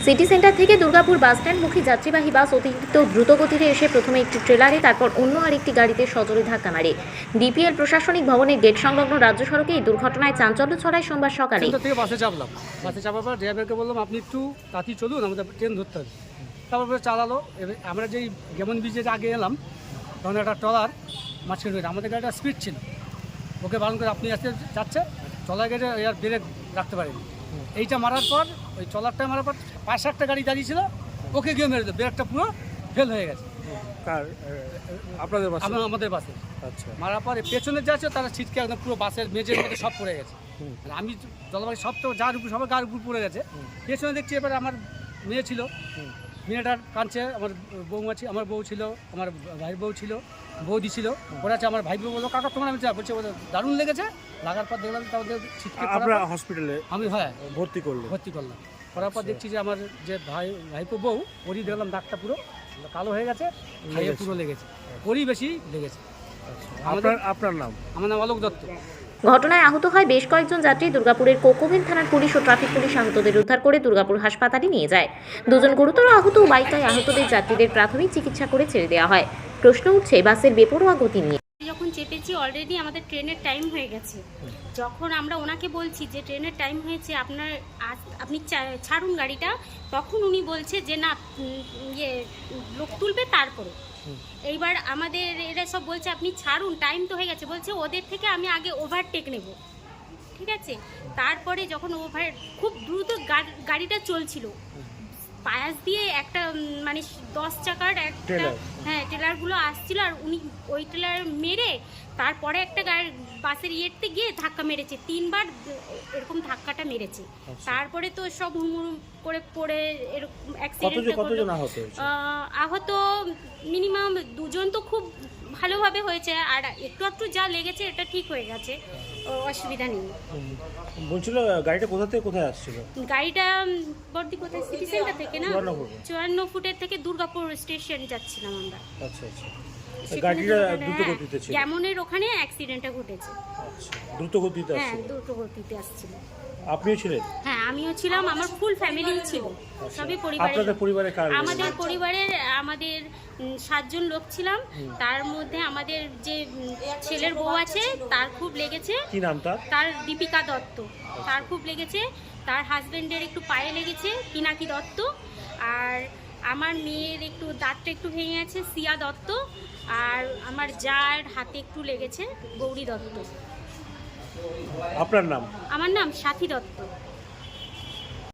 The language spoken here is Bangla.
সিটি সেন্টার থেকে দুর্গাপুর বাসস্ট্যান্ডমুখী যাত্রীবাহী বাস অতিরিক্ত দ্রুতগতিতে এসে প্রথমে একটি ট্রেলারে তারপর অন্য আরেকটি গাড়িতে সজোরে ধাক্কা মারে। ডিপিএল প্রশাসনিক ভবনের গেট সংলগ্ন রাজ্য সড়কে এই দুর্ঘটনায় চাঞ্চল্য ছড়ায় সোমবার সকালে। থেকে বাসে চাপলাম, বাসে চাপার পর ড্রাইভারকে বললাম আপনি একটু তাড়াতাড়ি চলুন, আমাদের ট্রেন ধরতে হবে। তারপরে চালালো। এবার আমরা যেই যেমন ব্রিজের আগে এলাম তখন একটা ট্রলার মাঝখানে রয়েছে, আমাদের গাড়িটা স্পিড ছিল, ওকে বারণ করে আপনি আসতে যাচ্ছে, ট্রলার গাড়ি এর ব্রেক রাখতে পারেনি। এইটা মারার পর ওই ট্রলারটা মারার পর পাশে একটা গাড়ি দাঁড়িয়ে ছিল, ওকে গিয়ে মেরে দেয়, ব্রেকটা পুরো ফেল হয়ে গেছে। আপনাদের বাসে? আমাদের বাসে। আচ্ছা। মারার পর পেছনে যাচ্ছে তারা ছিটকে একদম পুরো বাসের মেঝের মধ্যে সব পড়ে গেছে। আর আমি জলবায়ু সব তো যার উপর সবার গার উপর পড়ে গেছে। পেছনে দেখছি এবার আমার মেয়ে ছিল, মেয়েটার কাঁদছে, আমার বৌমা ছিল, আমার বউ ছিল, আমার ভাইয়ের বউ ছিল, বৌদি ছিল, ওরা আছে। আমার ভাই বউ বললো কাকা তোমার, আমি বলছি ওদের দারুণ লেগেছে। লাগার পর দেখলাম তাদের ছিটকে হসপিটালে আমি ভর্তি করলাম। করার পর দেখছি যে আমার যে ভাইপো বউ, ওরই দেখলাম দাগটা পুরো কালো হয়ে গেছে, ভাইয়ে পুরো লেগেছে, ওরই বেশি লেগেছে। আপনার নাম? আমার নাম অলোক দত্ত। ঘটনায় আহত হয় বেশ কয়েকজন যাত্রী। দুর্গাপুরের কোকোভেন থানার পুলিশ ও ট্রাফিক পুলিশ আহতদের উদ্ধার করে দুর্গাপুর হাসপাতালে নিয়ে যায়। দুজন গুরুতর আহত ও বাইকায় আহতদের যাত্রীদের প্রাথমিক চিকিৎসা করে ছেড়ে দেওয়া হয়। প্রশ্ন উঠছে বাসের বেপরোয়া গতি নিয়ে। যখন চেপেছি অলরেডি আমাদের ট্রেনের টাইম হয়ে গেছে। যখন আমরা ওনাকে বলছি যে ট্রেনের টাইম হয়েছে, আপনি ছাড়ুন গাড়িটা, তখন উনি বলছে যে না লোক তুলবে তারপরে। এইবার আমাদের এরা সব বলছে আপনি ছাড়ুন, টাইম তো হয়ে গেছে। বলছে ওদের থেকে আমি আগে ওভারটেক নেব, ঠিক আছে। তারপরে যখন খুব দ্রুত গাড়িটা চলছিল, পায়াস দিয়ে একটা মানে 10 চাকার একটা ট্রেলারগুলো আসছিল, আর উনি ওই ট্রেলার মেরে তারপরে একটা বাসের ইয়েতে গিয়ে ধাক্কা মেরেছে। 3বার এরকম ধাক্কাটা মেরেছে। তারপরে তো সব হুড়মুড় করে পড়ে এরকম অ্যাক্সিডেন্ট। আহত মিনিমাম 2 জন তো খুব ভালোভাবে হয়েছে, আর একটু একটু যা লেগেছে এটা ঠিক হয়ে গেছে, অসুবিধা নেই। বলছিল গাড়িটা কোথা থেকে কোথায় আসছিল? গাড়িটা বর্দি কোথায়, সিটি সেন্টার থেকে না, 54 ফুটের থেকে দুর্গাপুর স্টেশন যাচ্ছিলাম আমরা। আচ্ছা আচ্ছা। গাড়িটা দ্রুত গতিতে ছিল, যেমনের ওখানে অ্যাক্সিডেন্টটা ঘটেছে। আচ্ছা, দ্রুত গতিতে আসছিল? হ্যাঁ, দ্রুত গতিতে আসছিল। আপনিও ছিলেন? হ্যাঁ, আমিও ছিলাম, আমার ফুল ফ্যামিলি ছিল, সবই পরিবারের। আপনাদের পরিবারে কার? আমাদের পরিবারের 7 জন লোক ছিলাম। তার মধ্যে আমাদের যে ছেলের বউ আছে তার খুব লেগেছে। কি নাম তার? তার দীপিকা দত্ত। তার খুব লেগেছে। তার হাজবেন্ডের একটু পায়ে লেগেছে, পিনাকি দত্ত। আর আমার মেয়ের একটু দাঁতটা একটু ভেঙে আছে, সিয়া দত্ত। আর আমার জার হাতে একটু লেগেছে, গৌরী দত্ত। আপনার নাম? আমার নাম সাথী দত্ত।